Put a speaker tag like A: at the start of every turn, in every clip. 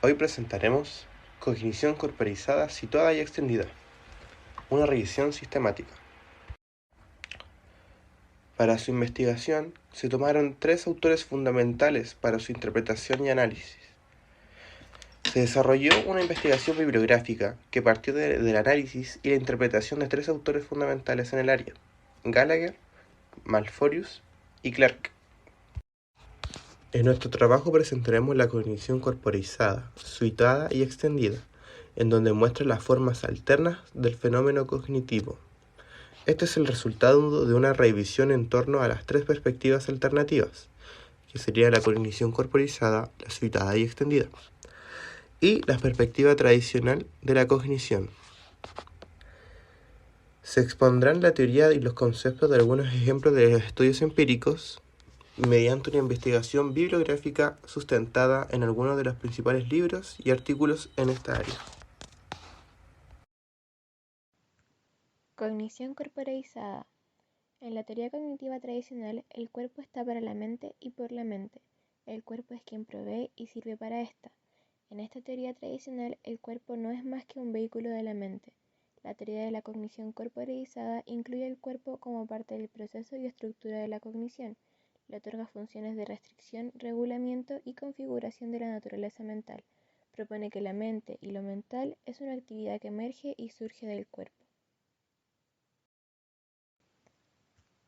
A: Hoy presentaremos Cognición corporizada, situada y extendida, una revisión sistemática. Para su investigación se tomaron 3 autores fundamentales para su interpretación y análisis. Se desarrolló una investigación bibliográfica que partió del análisis y la interpretación de 3 autores fundamentales en el área: Gallagher, Malforius y Clark. En nuestro trabajo presentaremos la cognición corporizada, situada y extendida, en donde muestra las formas alternas del fenómeno cognitivo. Este es el resultado de una revisión en torno a las 3 perspectivas alternativas, que sería la cognición corporizada, la situada y extendida, y la perspectiva tradicional de la cognición. Se expondrán la teoría y los conceptos de algunos ejemplos de los estudios empíricos mediante una investigación bibliográfica sustentada en algunos de los principales libros y artículos en esta área.
B: Cognición corporeizada. En la teoría cognitiva tradicional, el cuerpo está para la mente y por la mente. El cuerpo es quien provee y sirve para ésta. En esta teoría tradicional, el cuerpo no es más que un vehículo de la mente. La teoría de la cognición corporeizada incluye el cuerpo como parte del proceso y estructura de la cognición. Le otorga funciones de restricción, regulamiento y configuración de la naturaleza mental. Propone que la mente y lo mental es una actividad que emerge y surge del cuerpo.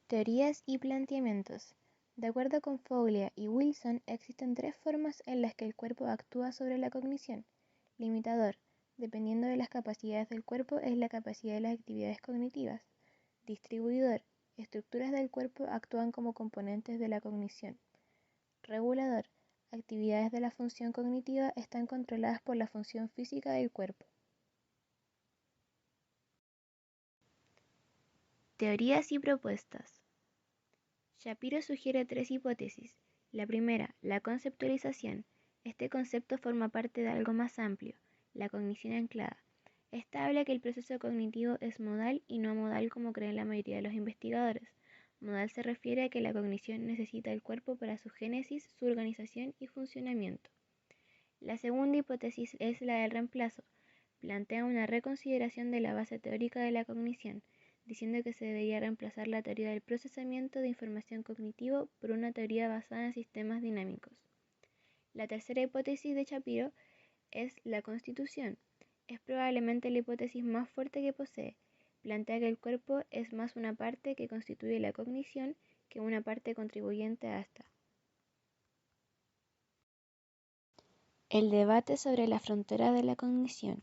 B: Teorías y planteamientos. De acuerdo con Foglia y Wilson, existen 3 formas en las que el cuerpo actúa sobre la cognición. Limitador. Dependiendo de las capacidades del cuerpo es la capacidad de las actividades cognitivas. Distribuidor. Estructuras del cuerpo actúan como componentes de la cognición. Regulador. Actividades de la función cognitiva están controladas por la función física del cuerpo. Teorías y propuestas. Shapiro sugiere 3 hipótesis. La primera, la conceptualización. Este concepto forma parte de algo más amplio, la cognición anclada. Esta habla que el proceso cognitivo es modal y no amodal como creen la mayoría de los investigadores. Modal se refiere a que la cognición necesita el cuerpo para su génesis, su organización y funcionamiento. La segunda hipótesis es la del reemplazo. Plantea una reconsideración de la base teórica de la cognición, diciendo que se debería reemplazar la teoría del procesamiento de información cognitivo por una teoría basada en sistemas dinámicos. La tercera hipótesis de Shapiro es la constitución. Es probablemente la hipótesis más fuerte que posee. Plantea que el cuerpo es más una parte que constituye la cognición que una parte contribuyente a esta. El debate sobre la frontera de la cognición.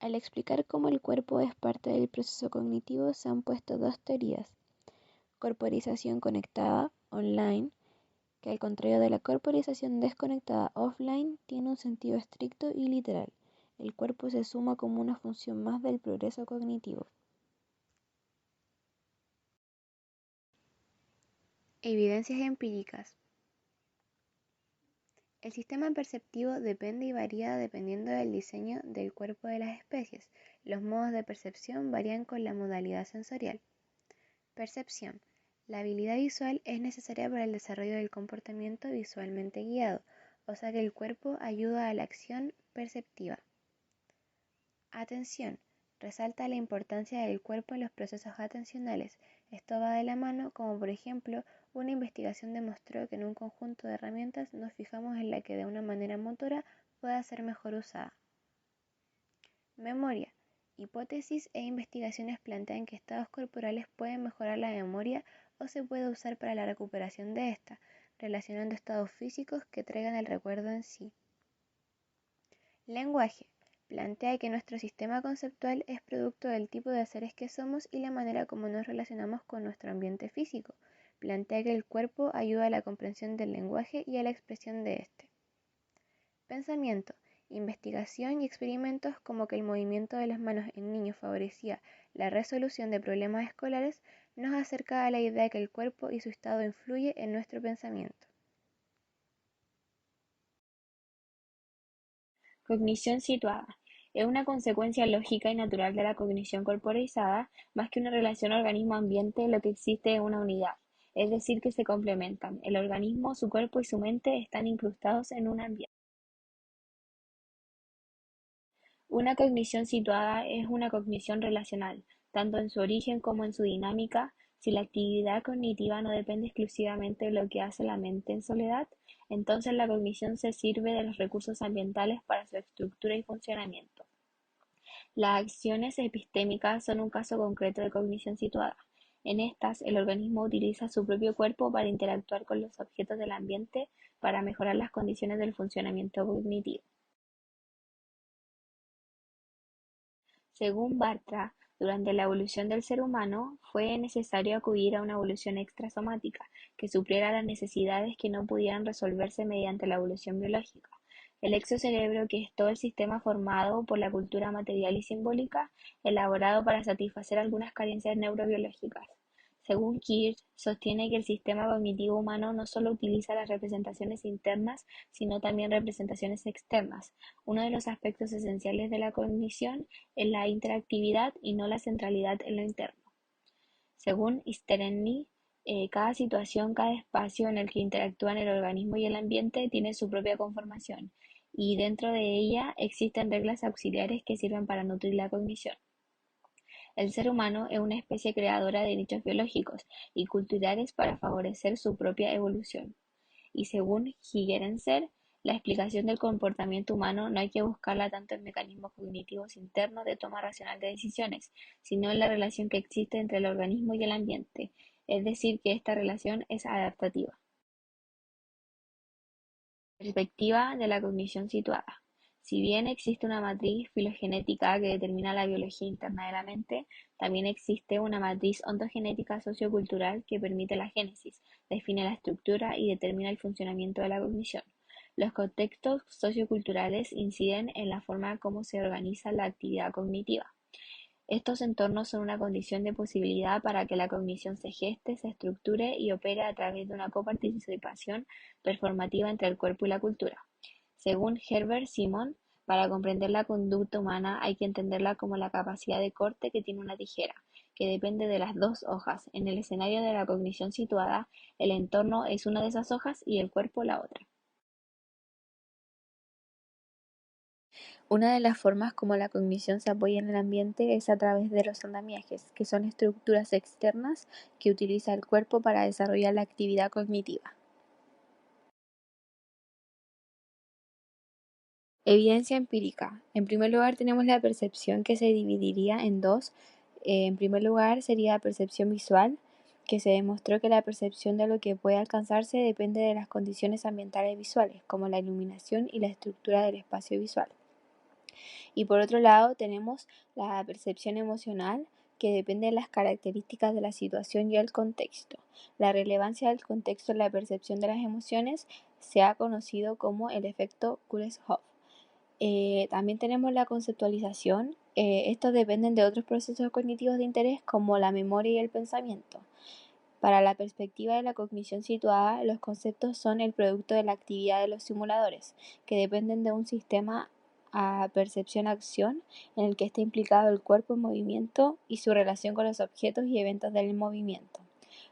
B: Al explicar cómo el cuerpo es parte del proceso cognitivo, se han puesto 2 teorías: corporización conectada, online, que al contrario de la corporización desconectada, offline, tiene un sentido estricto y literal. El cuerpo se suma como una función más del progreso cognitivo. Evidencias empíricas. El sistema perceptivo depende y varía dependiendo del diseño del cuerpo de las especies. Los modos de percepción varían con la modalidad sensorial. Percepción. La habilidad visual es necesaria para el desarrollo del comportamiento visualmente guiado, o sea que el cuerpo ayuda a la acción perceptiva. Atención. Resalta la importancia del cuerpo en los procesos atencionales. Esto va de la mano, como por ejemplo, una investigación demostró que en un conjunto de herramientas nos fijamos en la que de una manera motora pueda ser mejor usada. Memoria. Hipótesis e investigaciones plantean que estados corporales pueden mejorar la memoria o se puede usar para la recuperación de esta, relacionando estados físicos que traigan el recuerdo en sí. Lenguaje. Plantea que nuestro sistema conceptual es producto del tipo de seres que somos y la manera como nos relacionamos con nuestro ambiente físico. Plantea que el cuerpo ayuda a la comprensión del lenguaje y a la expresión de este. Pensamiento. Investigación y experimentos como que el movimiento de las manos en niños favorecía la resolución de problemas escolares nos acerca a la idea de que el cuerpo y su estado influye en nuestro pensamiento.
C: Cognición situada. Es una consecuencia lógica y natural de la cognición corporizada, más que una relación organismo-ambiente, lo que existe es una unidad, es decir, que se complementan. El organismo, su cuerpo y su mente están incrustados en un ambiente. Una cognición situada es una cognición relacional, tanto en su origen como en su dinámica. Si la actividad cognitiva no depende exclusivamente de lo que hace la mente en soledad, entonces la cognición se sirve de los recursos ambientales para su estructura y funcionamiento. Las acciones epistémicas son un caso concreto de cognición situada. En estas, el organismo utiliza su propio cuerpo para interactuar con los objetos del ambiente para mejorar las condiciones del funcionamiento cognitivo. Según Bartra, durante la evolución del ser humano, fue necesario acudir a una evolución extrasomática, que supliera las necesidades que no pudieran resolverse mediante la evolución biológica. El exocerebro, que es todo el sistema formado por la cultura material y simbólica, elaborado para satisfacer algunas carencias neurobiológicas. Según Kirch, sostiene que el sistema cognitivo humano no solo utiliza las representaciones internas, sino también representaciones externas. Uno de los aspectos esenciales de la cognición es la interactividad y no la centralidad en lo interno. Según Sterny, cada situación, cada espacio en el que interactúan el organismo y el ambiente tiene su propia conformación, y dentro de ella existen reglas auxiliares que sirven para nutrir la cognición. El ser humano es una especie creadora de nichos biológicos y culturales para favorecer su propia evolución. Y según Gigerenzer, la explicación del comportamiento humano no hay que buscarla tanto en mecanismos cognitivos internos de toma racional de decisiones, sino en la relación que existe entre el organismo y el ambiente, es decir, que esta relación es adaptativa. Perspectiva de la cognición situada. Si bien existe una matriz filogenética que determina la biología interna de la mente, también existe una matriz ontogenética sociocultural que permite la génesis, define la estructura y determina el funcionamiento de la cognición. Los contextos socioculturales inciden en la forma como se organiza la actividad cognitiva. Estos entornos son una condición de posibilidad para que la cognición se geste, se estructure y opere a través de una coparticipación performativa entre el cuerpo y la cultura. Según Herbert Simon, para comprender la conducta humana hay que entenderla como la capacidad de corte que tiene una tijera, que depende de las dos hojas. En el escenario de la cognición situada, el entorno es una de esas hojas y el cuerpo la otra.
B: Una de las formas como la cognición se apoya en el ambiente es a través de los andamiajes, que son estructuras externas que utiliza el cuerpo para desarrollar la actividad cognitiva. Evidencia empírica. En primer lugar tenemos la percepción, que se dividiría en dos. En primer lugar sería percepción visual, que se demostró que la percepción de lo que puede alcanzarse depende de las condiciones ambientales visuales, como la iluminación y la estructura del espacio visual. Y por otro lado tenemos la percepción emocional, que depende de las características de la situación y el contexto. La relevancia del contexto en la percepción de las emociones se ha conocido como el efecto Kules-Hoff. También tenemos la conceptualización. Estos dependen de otros procesos cognitivos de interés, como la memoria y el pensamiento. Para la perspectiva de la cognición situada, los conceptos son el producto de la actividad de los simuladores, que dependen de un sistema a percepción-acción en el que está implicado el cuerpo en movimiento y su relación con los objetos y eventos del movimiento.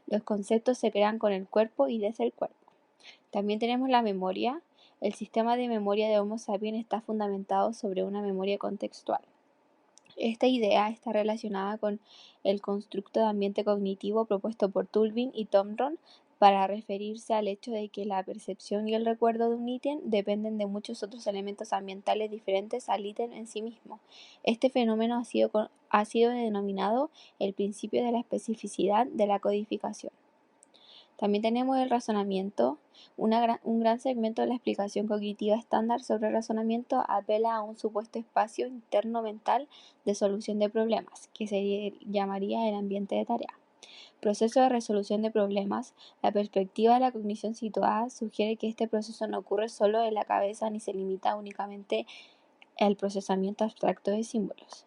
B: Los conceptos se crean con el cuerpo y desde el cuerpo. También tenemos la memoria. El sistema de memoria de Homo sapiens está fundamentado sobre una memoria contextual. Esta idea está relacionada con el constructo de ambiente cognitivo propuesto por Tulvin y Tomron para referirse al hecho de que la percepción y el recuerdo de un ítem dependen de muchos otros elementos ambientales diferentes al ítem en sí mismo. Este fenómeno ha sido denominado el principio de la especificidad de la codificación. También tenemos el razonamiento. Un gran segmento de la explicación cognitiva estándar sobre razonamiento apela a un supuesto espacio interno mental de solución de problemas, que se llamaría el ambiente de tarea. Proceso de resolución de problemas. La perspectiva de la cognición situada sugiere que este proceso no ocurre solo en la cabeza ni se limita únicamente al procesamiento abstracto de símbolos.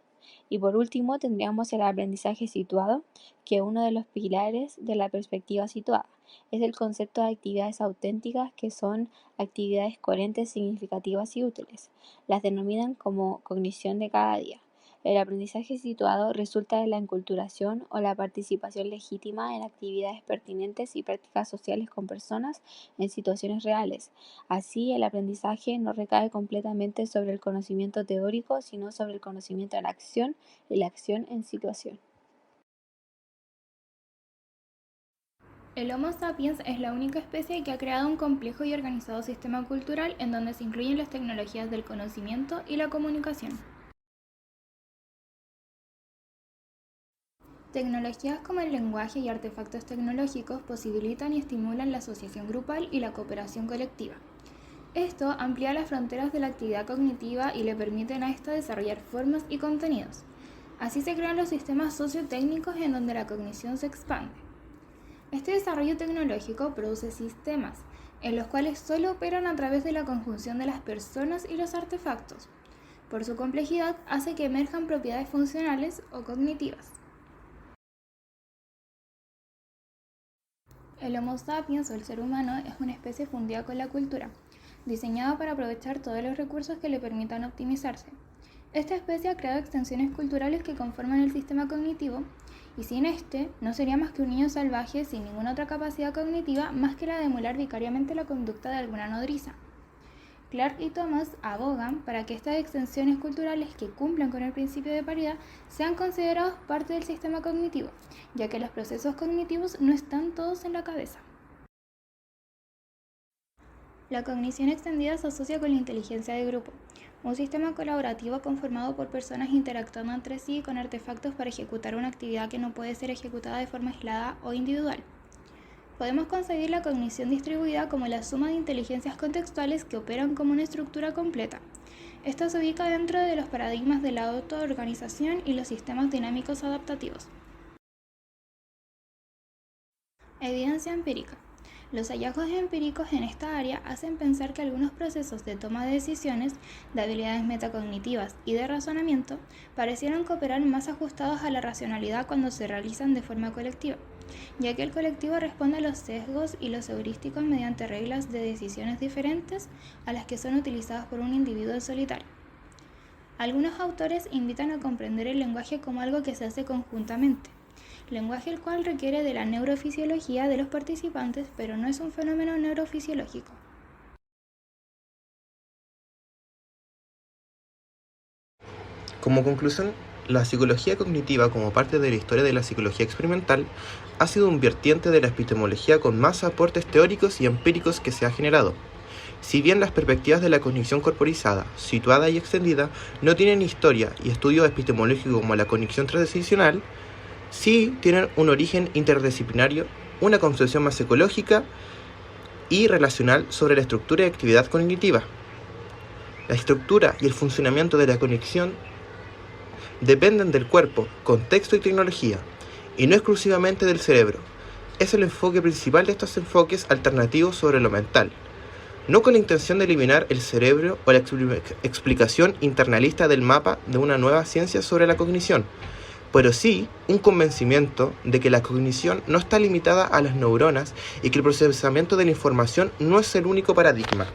B: Y por último tendríamos el aprendizaje situado, que es uno de los pilares de la perspectiva situada. Es el concepto de actividades auténticas, que son actividades coherentes, significativas y útiles. Las denominan como cognición de cada día.
C: El aprendizaje situado resulta de la enculturación o la participación legítima en actividades pertinentes y prácticas sociales con personas en situaciones reales. Así, el aprendizaje no recae completamente sobre el conocimiento teórico, sino sobre el conocimiento en acción y la acción en situación.
B: El Homo sapiens es la única especie que ha creado un complejo y organizado sistema cultural en donde se incluyen las tecnologías del conocimiento y la comunicación. Tecnologías como el lenguaje y artefactos tecnológicos posibilitan y estimulan la asociación grupal y la cooperación colectiva. Esto amplía las fronteras de la actividad cognitiva y le permiten a esta desarrollar formas y contenidos. Así se crean los sistemas sociotécnicos en donde la cognición se expande. Este desarrollo tecnológico produce sistemas, en los cuales solo operan a través de la conjunción de las personas y los artefactos. Por su complejidad, hace que emerjan propiedades funcionales o cognitivas. El Homo sapiens o el ser humano es una especie fundida con la cultura, diseñada para aprovechar todos los recursos que le permitan optimizarse. Esta especie ha creado extensiones culturales que conforman el sistema cognitivo, y sin este, no sería más que un niño salvaje sin ninguna otra capacidad cognitiva más que la de emular vicariamente la conducta de alguna nodriza. Clark y Thomas abogan para que estas extensiones culturales que cumplan con el principio de paridad sean considerados parte del sistema cognitivo, ya que los procesos cognitivos no están todos en la cabeza. La cognición extendida se asocia con la inteligencia de grupo, un sistema colaborativo conformado por personas interactuando entre sí con artefactos para ejecutar una actividad que no puede ser ejecutada de forma aislada o individual. Podemos concebir la cognición distribuida como la suma de inteligencias contextuales que operan como una estructura completa. Esta se ubica dentro de los paradigmas de la autoorganización y los sistemas dinámicos adaptativos. Evidencia empírica. Los hallazgos empíricos en esta área hacen pensar que algunos procesos de toma de decisiones, de habilidades metacognitivas y de razonamiento parecieron cooperar más ajustados a la racionalidad cuando se realizan de forma colectiva, ya que el colectivo responde a los sesgos y los heurísticos mediante reglas de decisiones diferentes a las que son utilizadas por un individuo en solitario. Algunos autores invitan a comprender el lenguaje como algo que se hace conjuntamente, lenguaje el cual requiere de la neurofisiología de los participantes, pero no es un fenómeno neurofisiológico.
A: Como conclusión, la psicología cognitiva, como parte de la historia de la psicología experimental, ha sido un vertiente de la epistemología con más aportes teóricos y empíricos que se ha generado. Si bien las perspectivas de la cognición corporizada, situada y extendida, no tienen historia y estudio epistemológico como la cognición tradicional, sí tienen un origen interdisciplinario, una concepción más ecológica y relacional sobre la estructura y actividad cognitiva. La estructura y el funcionamiento de la cognición dependen del cuerpo, contexto y tecnología, y no exclusivamente del cerebro. Es el enfoque principal de estos enfoques alternativos sobre lo mental, no con la intención de eliminar el cerebro o la explicación internalista del mapa de una nueva ciencia sobre la cognición, pero sí un convencimiento de que la cognición no está limitada a las neuronas y que el procesamiento de la información no es el único paradigma.